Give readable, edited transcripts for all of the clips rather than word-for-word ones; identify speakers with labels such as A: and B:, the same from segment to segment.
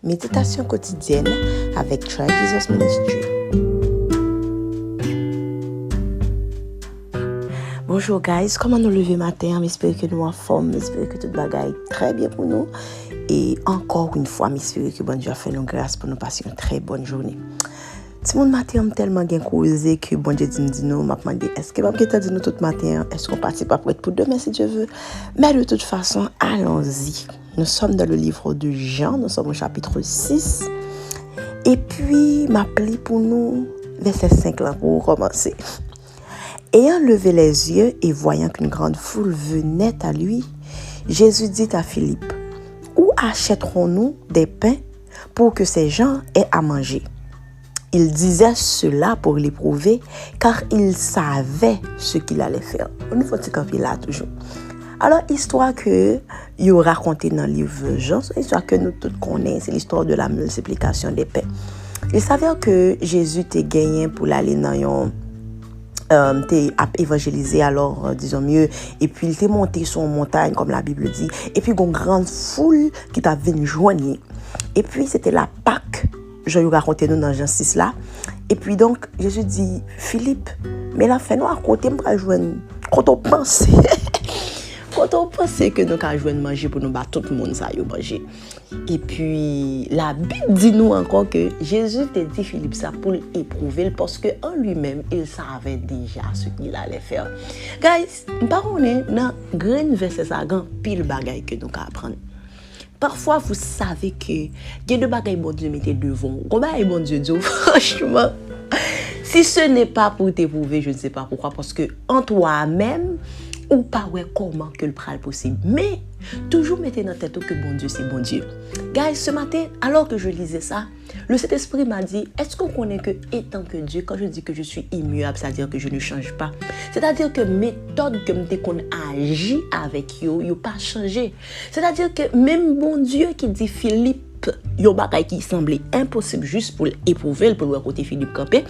A: Méditation quotidienne avec Try Jesus Ministry. Bonjour guys, comment nous lever matin? J'espère que nous en forme, j'espère que tout bagaille très bien pour nous. Et encore une fois, j'espère que bon Dieu a fait nous grâce pour nous passer une très bonne journée. Si mon matin tellement bien causé que bon Dieu dit nous, m'a demandé est-ce que papa dit nous tout matin, est-ce qu'on participe après pour demain si Dieu veut. Mais de toute façon, allons-y. Nous sommes dans le livre de Jean, nous sommes au chapitre 6. Et puis, m'appelé pour nous, verset 5 là, pour commencer. Ayant levé les yeux et voyant qu'une grande foule venait à lui, Jésus dit à Philippe, où achèterons-nous des pains pour que ces gens aient à manger? Il disait cela pour l'éprouver, car il savait ce qu'il allait faire. Nous faut-il camper là toujours. Alors, histoire que il raconté dans le livre Jean, c'est l'histoire que nous tous connaissons, c'est l'histoire de la multiplication des pains. Il s'avère que Jésus t'a gagné pour aller dans t'es évangélisé alors, disons mieux, et puis il t'est monté sur une montagne, comme la Bible dit, et puis une grande foule qui t'a venu joindre. Et puis, c'était la Pâque, je vous raconté nous dans Jean 6 là. Et puis donc, Jésus dit, Philippe, mais la fin nous à côté, me joindre, quand on pense. Quand on pense que nous avons joué manger pour nous battre tout le monde, ça a manger. Et puis, la Bible dit nous encore que Jésus t'a dit Philippe ça pour l'éprouver parce qu'en lui-même, il savait déjà ce qu'il allait faire. Guys, on est dans grand verset ça, grand pile bagaille que nous avons apprendre. Parfois, vous savez que il y a deux bagailles bon Dieu mettez devant. Comment est bon Dieu dit franchement, si ce n'est pas pour t'éprouver, je ne sais pas pourquoi, parce que en toi-même, ou pas ouais comment que le pral possible, mais toujours mettez dans tête que bon Dieu c'est bon Dieu. Guys, ce matin alors que je lisais ça, le Saint-Esprit m'a dit est-ce qu'on connaît que étant que Dieu, quand je dis que je suis immuable, c'est-à-dire que je ne change pas, c'est-à-dire que méthode que m'te qu'on agit avec yo pas changé, c'est-à-dire que même bon Dieu qui dit Philippe yo bagay qui semblait impossible juste pour l'éprouver, pour le côté Philippe campé,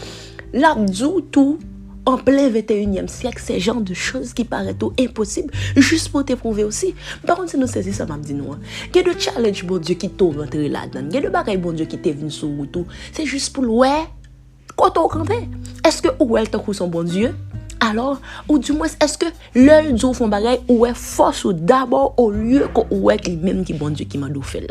A: l'abdou tout en plein 21e siècle, c'est genre de choses qui paraissent tout impossibles, juste pour t'éprouver aussi. Par contre, si nous saisissons, ça m'a dit nous, il y a de challenge, bon Dieu, qui t'ont rentré là-dedans. Il y a de bagailles, bon Dieu, qui t'est venu sur le tout. C'est juste pour le quand on campé. Est-ce que ou elle t'a son bon Dieu? Alors, ou du moins, est-ce que l'œil du fond bagaille ou est force ou d'abord au lieu qu'on est lui-même qui bon Dieu qui m'a fait là?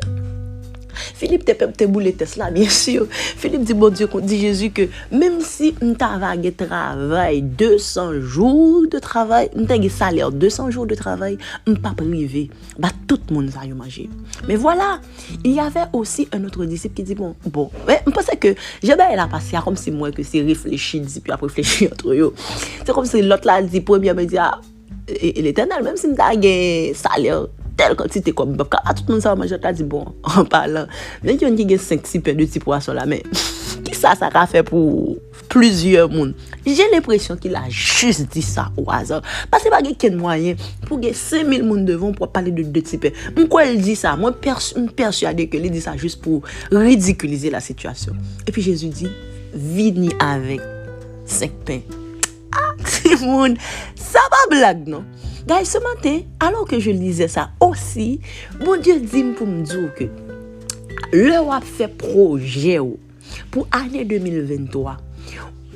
A: Philippe te boulé Tesla, bien sûr. Philippe dit, bon Dieu, qu'on dit Jésus que même si on travaille 200 jours de travail, on a salaire 200 jours de travail, on pas privé, bah tout le monde va y manger. Mais voilà, il y avait aussi un autre disciple qui dit, bon, mais je pensais que j'ai bien la passé comme si moi que c'est réfléchi, puis après réfléchir entre eux. C'est comme si l'autre là dit, premier me dit, et l'Éternel, même si on a un salaire, telle quantité comme tout le monde ça manger t'as dit bon en parlant mais il y a qui gagne 5-6 pains de petits poissons là mais qui ça a fait pour plusieurs monde. J'ai l'impression qu'il a juste dit ça au hasard parce que pas quelqu'un moyen pour gagner 5000 monde devant pour parler de deux petits pains. Pourquoi il dit ça? Moi persuadé que il dit ça juste pour ridiculiser la situation. Et puis Jésus dit vini avec 5 pains. Ah, c'est monde, ça va blague non? Guys, ce matin, alors que je lisais ça aussi, mon Dieu dit pour me dire que le wap fait projet pour l'année 2023.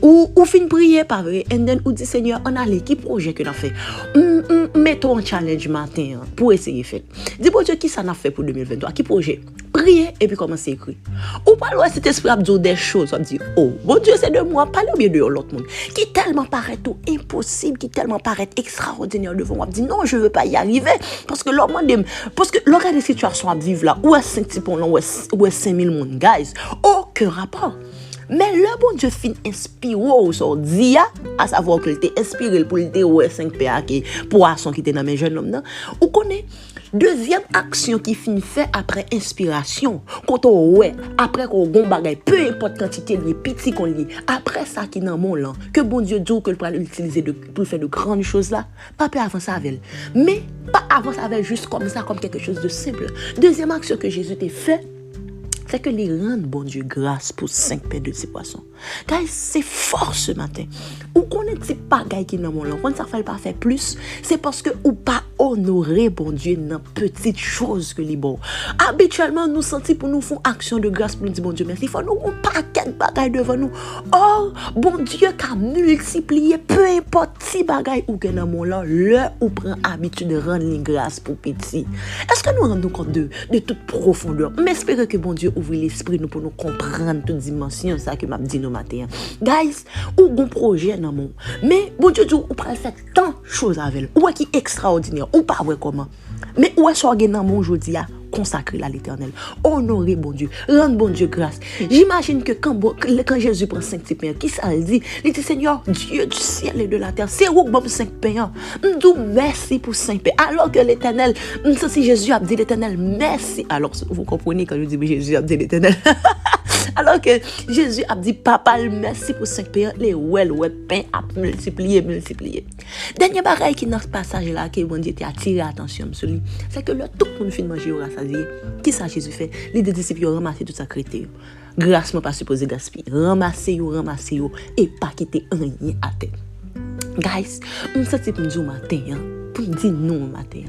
A: Ou fin prier par vrai, et then ou dit Seigneur, on a l'équipe projet que l'on fait. Mettons un challenge matin pour essayer de faire. Dis bon Dieu, qui ça n'a fait pour 2023? Qui projet? Prier et puis commencer à écrire. Ou pas loin cet esprit a dit des choses, on dit oh, bon Dieu, c'est de moi, parlez bien de l'autre monde. Qui tellement paraît tout impossible, qui tellement paraît extraordinaire devant moi. Dit non, je veux pas y arriver parce que l'homme parce que l'organe des situations à vivre là, où est 5 types là, où est 5000 monde, guys. Aucun rapport. Mais le bon Dieu fin inspiré au sordi à savoir qu'il était inspiré pour le dire 5 PA qui poisson qui était dans mes jeunes hommes là. Ou connaît deuxième action qui fin fait après inspiration quand on après qu'on gon bagay peu importe quantité de petit qu'on lit après ça qui dans mon là que bon Dieu dit que le pourra utiliser pour faire de grandes choses là pas peut avancer avec mais pas avancer avec juste comme ça comme quelque chose de simple. Deuxième action que Jésus t'a fait c'est que les rendre bon Dieu grâce pour 5 pains de ces poissons. Guys, c'est fort ce matin. Ou qu'on est petit pagaille qui dans mon langue, quand ça fait pas faire plus, c'est parce que ou pas honorer, bon Dieu, dans petites choses que les bon. Habituellement, nous sentons pour nous faire action de grâce pour nous dire, bon Dieu, merci. Il faut nous un paquet de bagailles devant nous. Or, bon Dieu, qui a multiplié, peu importe si bagaille ou que dans mon là, ou prend habitude de rendre les grâces pour petit. Est-ce que nous rendons compte de toute profondeur? Mais espérons que bon Dieu ouvre l'esprit nous pour nous comprendre toute dimension, ça que m'a dit nos matins. Guys, ou bon projet dans mon. Mais bon Dieu, ou prend faire tant de choses avec. Ou qui extraordinaire, ou pas vrai comment. Mais où est-ce que dans mon aujourd'hui à consacrer à l'Éternel, honorer bon Dieu, rendre bon Dieu grâce. J'imagine que quand Jésus prend 5 petits pains, qui ça le dit? Il dit Seigneur, Dieu du ciel et de la terre, c'est où bon 5 pains? M'dou merci pour 5 pains. Alors que l'Éternel, si Jésus a dit l'Éternel, merci. Alors vous comprenez quand je dis Jésus a dit l'Éternel. Alors que Jésus a dit, papa, merci pour 5 pains, les pains à multiplier. Dernier bagaille qui dans ce passage-là, que bon Dieu t'a attiré l'attention, c'est que le tout le monde finit de manger au rassasié. Qui ça Jésus fait? Les deux disciples ont ramassé tout ça crété. Grâce, pas supposé gaspiller. Ramasser, et pas quitter rien à terre. Guys, on s'est dit pour nous matin, pour nous dire non matin,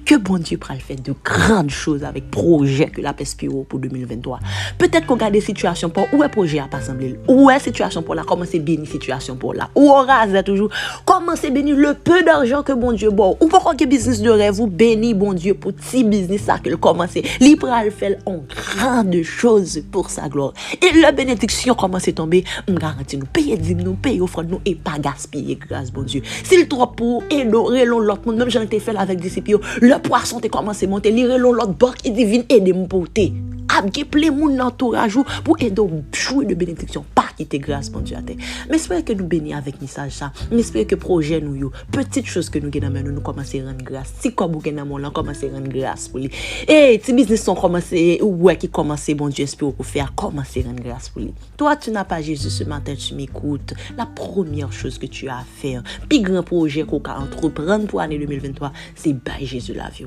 A: que bon Dieu pourra faire de grandes choses avec projet que la Pespiro pour 2023. Peut-être qu'on regarde des situations pour où est projet à pas sembler, où est situation pour la, comment c'est béni situation pour la, où on rase toujours, comment c'est béni le peu d'argent que bon Dieu bon, ou pourquoi que business de rêve vous béni bon Dieu pour petit business ça que le commencer, libéral fait en grandes choses pour sa gloire. Et la bénédiction commence à tomber, on garantit nous payer dîmes nous, payer offrande nous et pas gaspiller grâce bon Dieu. S'il trop pour élorer l'autre monde, même j'en ai fait avec des disciples, le poisson te commence à monter, lire l'autre banque et divine aider me porter. Abgé plein moun entourage pour aider jouer de bénédiction, pas quitter grâce bon Dieu à terre. Mais j'espère que nous bénissons avec message ça. J'espère que projet nous yo, petite chose que nous gagnons nous commencer à rendre grâce. Si comme vous gagnez mon là commencer à rendre grâce pour lui. Et si business sont commencé ouais qui commencer bon Dieu espère pour faire commencer à rendre grâce pour lui. Toi tu n'as pas Jésus ce matin, tu m'écoutes. La première chose que tu as à faire, puis grand projet qu'on va entreprendre pour l'année 2023, c'est bailler Jésus la vie.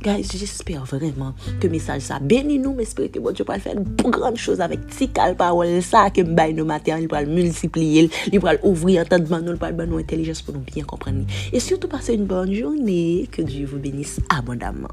A: Guys, j'espère vraiment que message ça bénit nous, mais espère que bon Dieu va faire de grandes choses avec ticale parole ça que bail nos matins, il va multiplier, il va ouvrir entendement nous, il va nous intelligence pour nous bien comprendre. Et surtout passer une bonne journée, que Dieu vous bénisse abondamment.